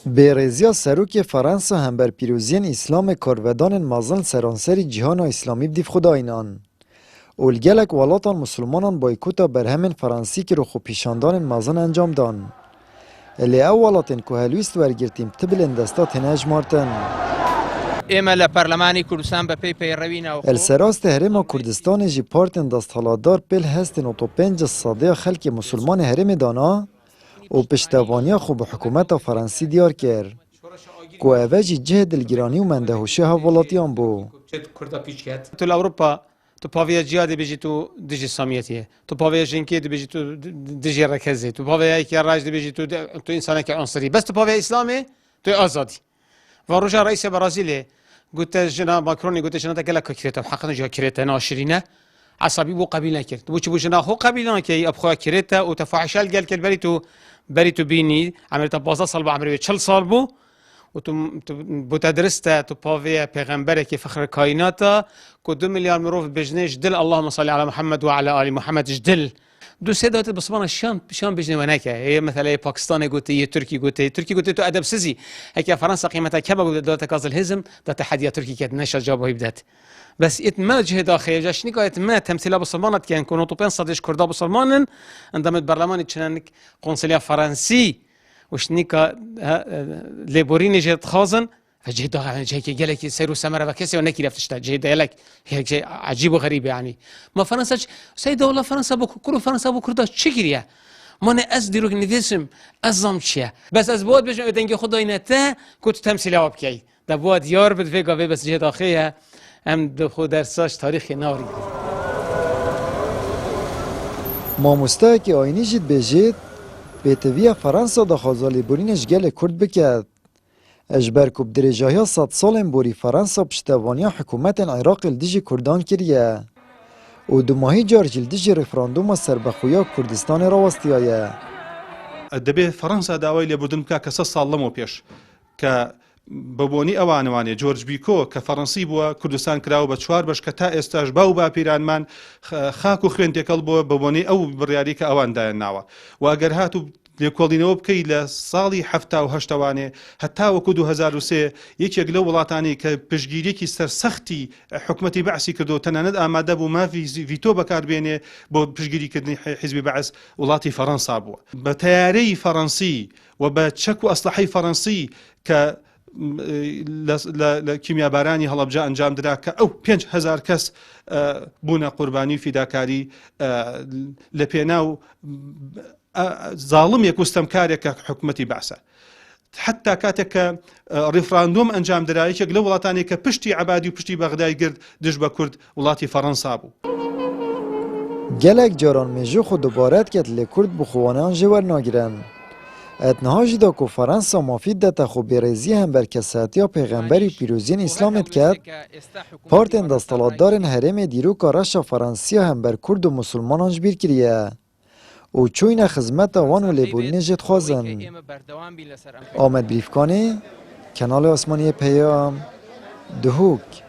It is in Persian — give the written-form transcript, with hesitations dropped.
بیرزیا سروک فرانسا هم بر پیروزین اسلام کارودان مازن سرانسری جهان اسلامی بدیف خدا اینان. اولگلک ولاتان مسلمانان بایکوتا بر همین فرانسی که رو خوب پیشاندان مازن انجام دان. الی اولاتین که هلویست ورگرتیم تبلن دستات هنج مارتن. ایمال پارلمانی کردستان به پی روینا. السراست هرم کردستان جی پارتن دست حالادار پل هستن و تو پنج صادق خلک مسلمان هرم دانا و پشتوانیا خوب حکومت فرانسی دیار کرد. که اوجی جه دلگرانی و مندهوشه ها ولاتیان بو. تو اروپا تو پاویا جیادی بیشی تو دیجی سامیتیه. تو پاویا جنکی دی بیشی تو دیجی رکزی. تو پاویا یکی راج دی بیشی تو انسانی که عنصری. بس تو پاویا اسلامی تو آزادی. و روجا رئیس برزیل قلت جنا ماكروني قلت جنا تقول لك كريتا حقنا جا كريتا ناشرينه عصبي بو قبيله كرت بو جنا هو قبيله كي ابخو كريتا وتفاعشال قال كل بريتو بيني عملت بازا صلب عمري 40 سال بو وتم بتدرسته تو بافيا پیغمبر که فخر کائنات کو 2 میلیارد مروف بجنش دل اللهم صل على محمد وعلى ال محمد جدل دو سيدات بسمان شام بجنه وناك هي مثلا باكستان قلت تركي قلت تو ادب سزي هيك فرنسا قيمتها كما قلت دوت كاز الهزم ده تحدي تركي كانت نشر جابه بدات بس اتما جهه داخليه جاش نيكا اتما تمثيلها بسلمانات كان كونوا طوبين صديش كردا بسلمان عندما البرلمان تشنك قنصليه فرنسي وش نيكا ليبوريني جهه خازن فجهد هيك جالك سيرو سمره وكسي ونكي لفتشتا جهد لك هيك شيء عجيب وغريب يعني ما فرنسا سيده والله فرنسا كل فرنسا بكردا شكريا ما از دیرو ندیسم ازم چیه بس از بود بجم دنگ خدای نته کت تمثیل آب کی ده بود یار بد وگا بس جهد آخیه هم دو خود درساش تاریخ ناری ما مستحق آینی جد بجید بیتوی فرانسا دا خازالی برینش گل کرد بکد. اجبر کب درجه ها 100 سال بوری فرانسا پشتوانی حکومت عراق الدیجی کردان کریه. و دو ماهی جار جلدیجی رفراندوم سربخویا کردستان راوستی آیه. دبی فرانسا داوای لبردن که 100 سال لمو پیش که ببونی اوانوانی جورج بیکو که فرانسی بوا کردستان کراو با 4 بش که تا استاج باو با پیران من خاک و خوین تکل بوا ببونی او بریاری که اوان داین ناوا و اگر هاتو لێکۆڵینەوە بکەی لە ساڵی 1970 هەتا وەکو 2003 یەکێک لەو وڵاتانی کە پشتگیریەکی سەرسەختی حکومەتی بەعسی کردو تەنانەت ئامادە بوو مافی ڤیتۆ بەکاربێنێ بۆ پشتگیریکردنی حیزبی بەعس وڵاتی فەڕەنسا بووە بە تەیارەی فەڕەنسی و بە چەک و ئەسلحەی فەڕەنسی کە لە کیمیابارانی هەڵەبجە ئەنجام درا کە ئەو 5,000 کەس بوونە قوربانی فیداکاری لە پێناو ظالم يكوستم كاريك حكومتي بعسا حتى كاتك ريفراندوم انجام درايك لو وڵاتانی کە پشتی عبادی و پشتی بەغدای گرد دژ بە کورد وڵاتی فەڕەنسا بوو گەلێک جاران مێژوو خۆ دووبارەت کات لێ کورد بخۆوانیان جێ وەرناگرن. اتنهاجی دا که فرانسا مافید دتا خو بیرزی هم بر کساتیا پیغمبری پیروزین اسلامت کرد پارتن دستالاتدارن هرم دیرو که رشا فرانسیا هم بر کرد و مسلمانانش بیر کریه او چوین خدمت وان و لیبورین جد خوازن. آمد بریفکانی کانال آسمانی پیام دهوک